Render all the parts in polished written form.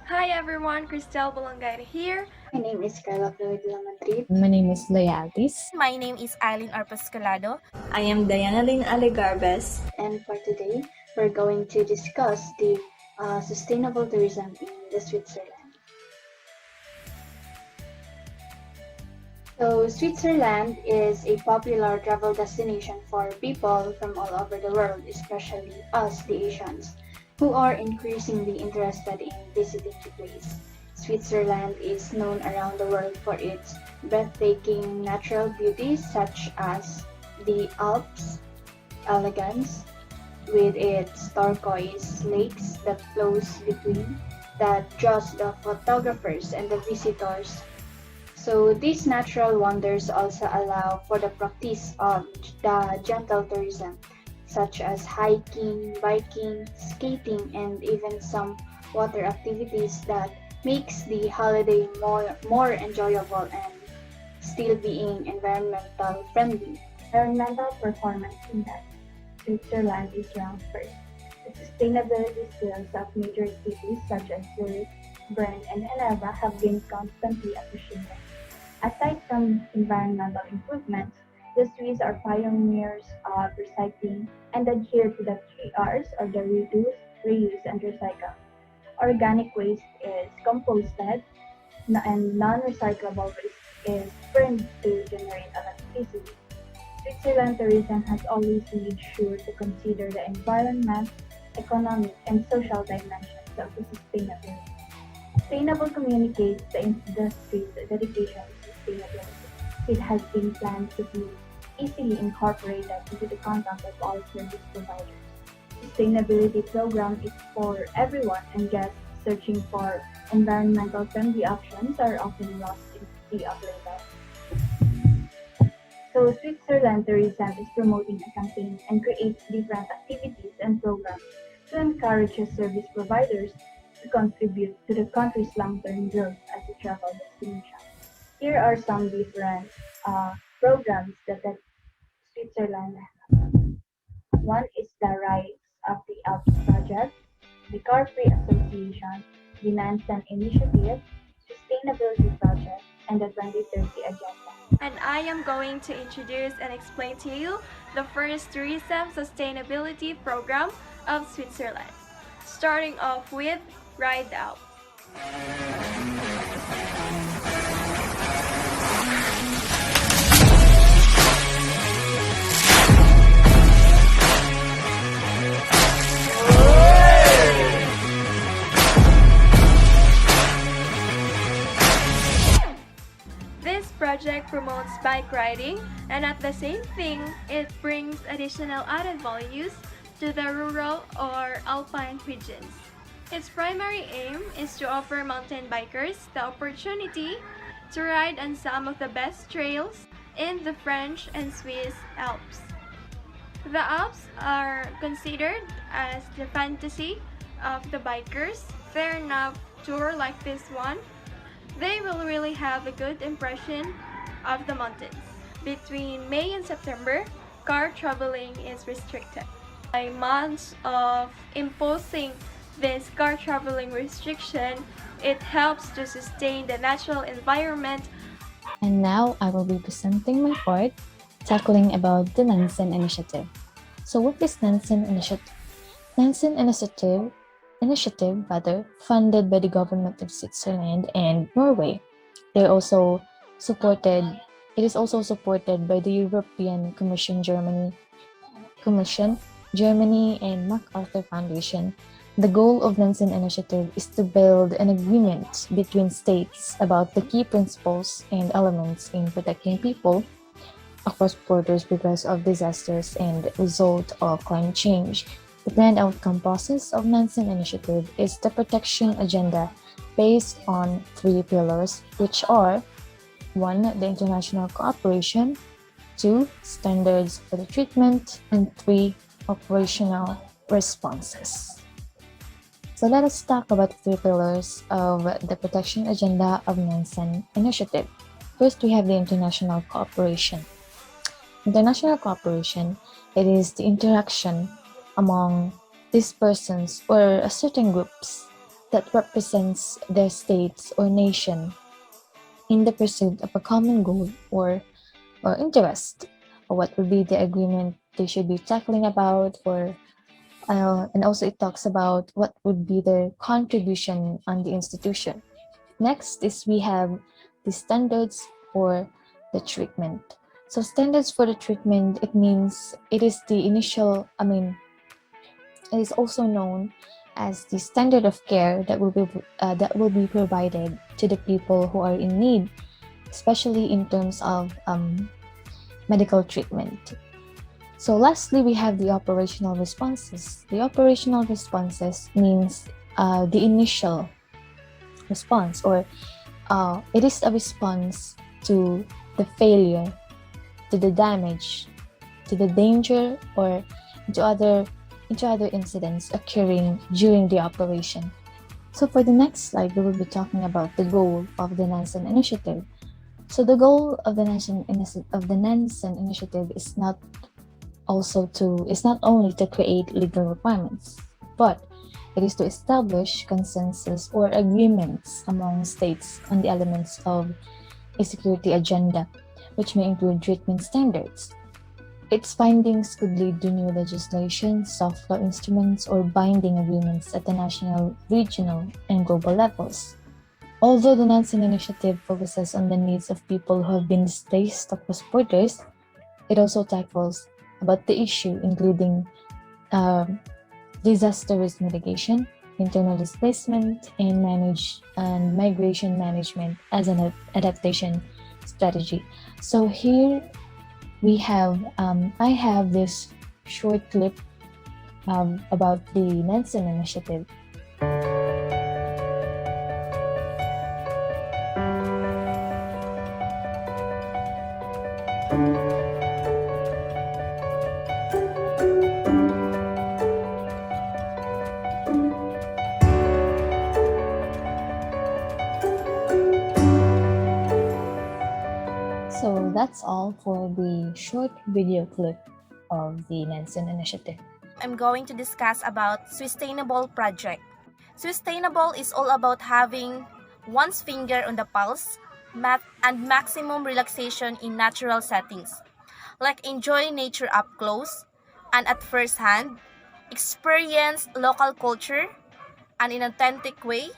Hi everyone, Cristel Bolongaire here. My name is Carla Floridila Madrid. My name is Lealtis. My name is Eileen Arpascalado. I am Diana Lynn Alegarbes. And for today, we're going to discuss the sustainable tourism in the Switzerland. So Switzerland is a popular travel destination for people from all over the world, especially us, the Asians, who are increasingly interested in visiting the place. Switzerland is known around the world for its breathtaking natural beauties such as the Alps, elegance, with its turquoise lakes that flows between that draws the photographers and the visitors. So these natural wonders also allow for the practice of the gentle tourism, such as hiking, biking, skating, and even some water activities that makes the holiday more enjoyable and still being environmental friendly. Environmental Performance Index, Switzerland is ranked first. The sustainability skills of major cities such as Zurich, Bern, and Geneva have been constantly appreciated. Aside from environmental improvements, the Swiss are pioneers of recycling and adhere to the 3 Rs or the reduce, reuse, and recycle. Organic waste is composted and non-recyclable waste is burned to generate electricity. Switzerland tourism has always made sure to consider the environment, economic, and social dimensions of the sustainability. Sustainable communicates the industry's dedication to sustainability. It has been planned to be easily incorporated into the conduct of all service providers. Sustainability program is for everyone, and guests searching for environmental friendly options are often lost in the sea of labor. So Switzerland Tourism is promoting a campaign and creates different activities and programs to encourage its service providers to contribute to the country's long-term growth as a travel destination. Here are some different programs that Switzerland has. One is the Rights of the Alps Project, the Car Free Association, the Nansen Initiative, Sustainability Project, and the 2030 Agenda. And I am going to introduce and explain to you the first tourism sustainability program of Switzerland. Starting off with Ride Out. This project promotes bike riding and at the same thing, it brings additional added values to the rural or alpine regions. Its primary aim is to offer mountain bikers the opportunity to ride on some of the best trails in the French and Swiss Alps. The Alps are considered as the fantasy of the bikers. Fair enough tour like this one, they will really have a good impression of the mountains. Between May and September, car traveling is restricted. By months of imposing this car traveling restriction, it helps to sustain the natural environment. And now I will be presenting my part, tackling about the Nansen Initiative. So what is Nansen Initiative? Nansen Initiative, funded by the government of Switzerland and Norway. It is also supported by the European Commission, Germany, and MacArthur Foundation. The goal of Nansen Initiative is to build an agreement between states about the key principles and elements in protecting people across borders because of disasters and result of climate change. The planned outcome process of Nansen Initiative is the protection agenda based on 3 pillars, which are 1. The international cooperation, 2. Standards for the treatment, and 3. Operational responses. So let us talk about the 3 pillars of the protection agenda of Nansen Initiative. First, we have the international cooperation. International cooperation, it is the interaction among these persons or certain groups that represents their states or nation in the pursuit of a common goal or interest, or what would be the agreement they should be tackling about, or and also it talks about what would be their contribution on the institution. Next is we have the standards for the treatment. So standards for the treatment, it means it is the initial, it is also known as the standard of care that will be provided to the people who are in need, especially in terms of medical treatment. So lastly, we have the operational responses. The operational responses means the initial response, or it is a response to the failure, to the damage, to the danger, or to other incidents occurring during the operation. So for the next slide, we will be talking about the goal of the Nansen Initiative. So the goal of the Nansen Initiative is not only to create legal requirements, but it is to establish consensus or agreements among states on the elements of a security agenda, which may include treatment standards. Its findings could lead to new legislation, soft law instruments, or binding agreements at the national, regional, and global levels. Although the Nansen Initiative focuses on the needs of people who have been displaced across borders, it also tackles about the issue, including disaster risk mitigation, internal displacement, and migration management as an adaptation strategy. So here we have, I have this short clip about the Nansen Initiative. So that's all for the short video clip of the Nansen Initiative. I'm going to discuss about sustainable project. Sustainable is all about having one's finger on the pulse and maximum relaxation in natural settings, like enjoy nature up close and at first hand, experience local culture and in an authentic way,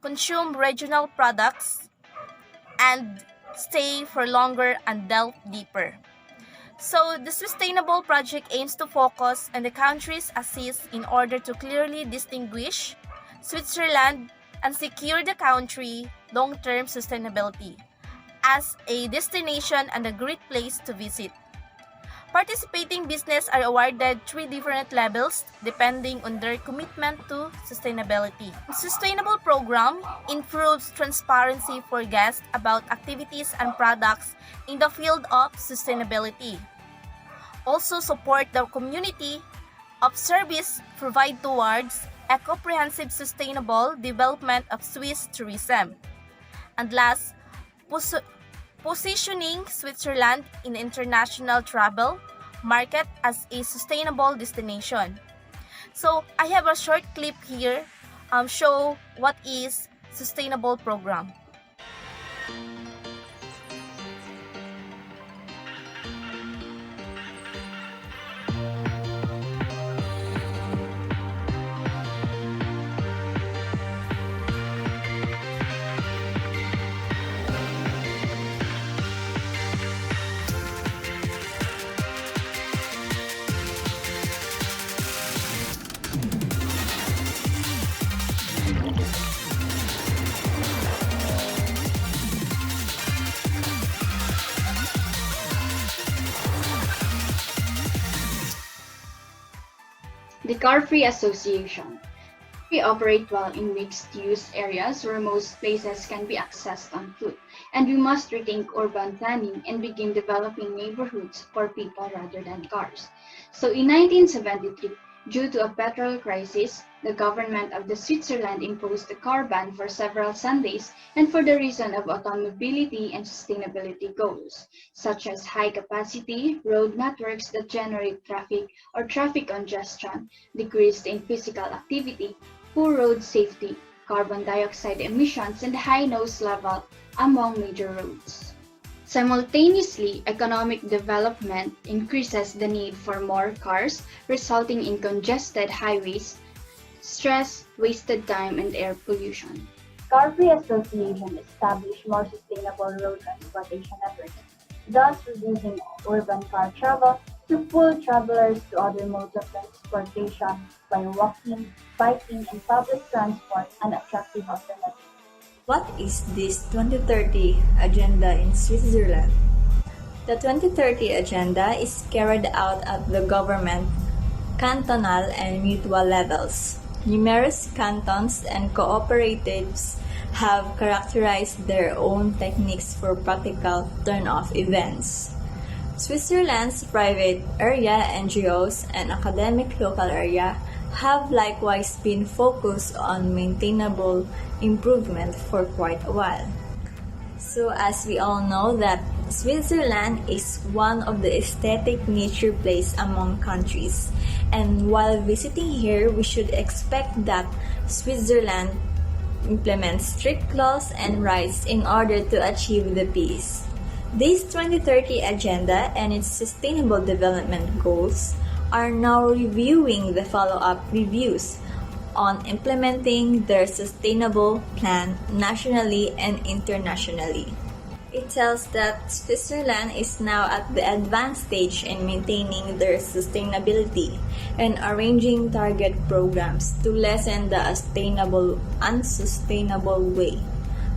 consume regional products, and stay for longer and delve deeper. So, the Sustainable Project aims to focus on the countries assist in order to clearly distinguish Switzerland and secure the country long-term sustainability as a destination and a great place to visit. Participating business are awarded 3 different levels depending on their commitment to sustainability. The Sustainable Program improves transparency for guests about activities and products in the field of sustainability. Also support the community of service provide towards a comprehensive sustainable development of Swiss tourism. And last, positioning Switzerland in international travel market as a sustainable destination. So I have a short clip here show what is sustainable program. The Car-Free Association. We operate well in mixed-use areas where most places can be accessed on foot, and we must rethink urban planning and begin developing neighborhoods for people rather than cars. So in 1973, due to a petrol crisis, the government of the Switzerland imposed a car ban for several Sundays and for the reason of automobility and sustainability goals, such as high capacity, road networks that generate traffic or traffic congestion, decreased in physical activity, poor road safety, carbon dioxide emissions and high noise level among major roads. Simultaneously, economic development increases the need for more cars, resulting in congested highways, stress, wasted time, and air pollution. Car-Free Association established more sustainable road transportation networks, thus reducing urban car travel to pull travelers to other modes of transportation by walking, biking, and public transport, an attractive alternative. What is this 2030 agenda in Switzerland? The 2030 agenda is carried out at the government, cantonal, and mutual levels. Numerous cantons and cooperatives have characterized their own techniques for practical turn-off events. Switzerland's private area NGOs and academic local area have likewise been focused on maintainable improvement for quite a while. So as we all know that Switzerland is one of the aesthetic nature place among countries, and while visiting here we should expect that Switzerland implements strict laws and rights in order to achieve the peace. This 2030 agenda and its sustainable development goals are now reviewing the follow-up reviews on implementing their sustainable plan nationally and internationally. It tells that Switzerland is now at the advanced stage in maintaining their sustainability and arranging target programs to lessen the unsustainable way.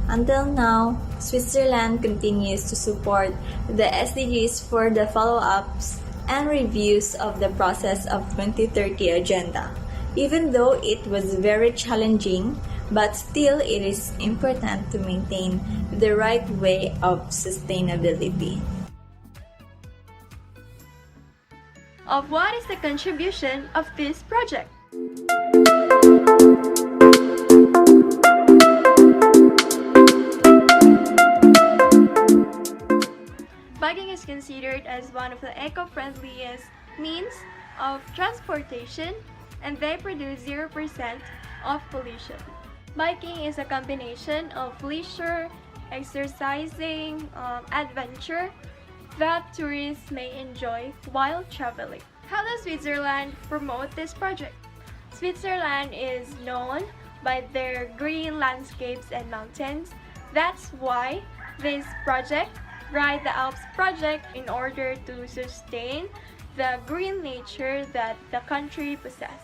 Until now, Switzerland continues to support the SDGs for the follow-ups and reviews of the process of 2030 agenda, even though it was very challenging, but still it is important to maintain the right way of sustainability. Of what is the contribution of this project? Biking is considered as one of the eco-friendliest means of transportation, and they produce 0% of pollution. Biking is a combination of leisure, exercising, adventure that tourists may enjoy while traveling. How does Switzerland promote this project? Switzerland is known by their green landscapes and mountains. That's why this project, Ride the Alps project, in order to sustain the green nature that the country possesses.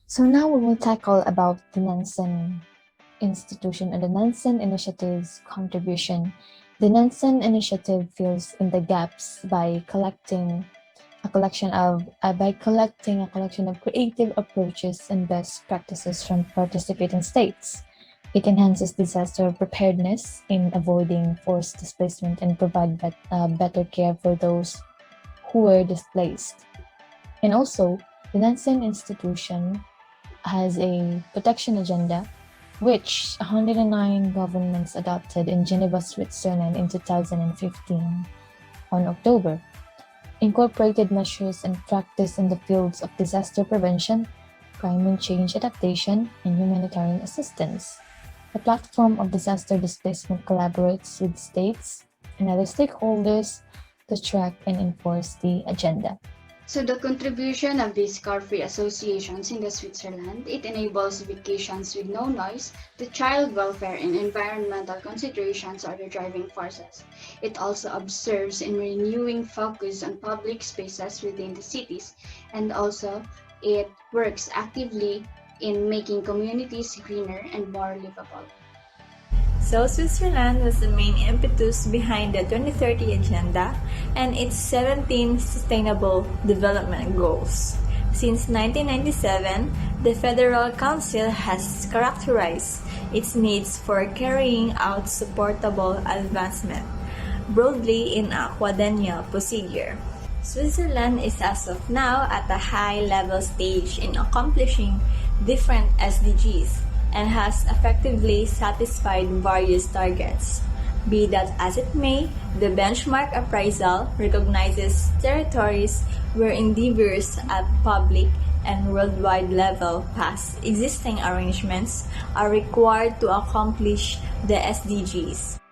So now we will tackle about the Nansen Institution and the Nansen Initiative's contribution. The Nansen Initiative fills in the gaps by collecting a collection of creative approaches and best practices from participating states. It enhances disaster preparedness in avoiding forced displacement and provide better care for those who were displaced. And also, the Nansen Institution has a protection agenda which 109 governments adopted in Geneva, Switzerland in 2015 on October, incorporated measures and practice in the fields of disaster prevention, climate change adaptation, and humanitarian assistance. The platform of disaster displacement collaborates with states and other stakeholders to track and enforce the agenda. So the contribution of these car-free associations in the Switzerland, it enables vacations with no noise, the child welfare and environmental considerations are the driving forces. It also observes in renewing focus on public spaces within the cities, and also it works actively in making communities greener and more livable. So Switzerland was the main impetus behind the 2030 Agenda and its 17 Sustainable Development Goals. Since 1997, the Federal Council has characterized its needs for carrying out supportable advancement broadly in a quadrennial procedure. Switzerland is as of now at a high-level stage in accomplishing different SDGs and has effectively satisfied various targets. Be that as it may, the benchmark appraisal recognizes territories where endeavors at public and worldwide level past existing arrangements are required to accomplish the SDGs.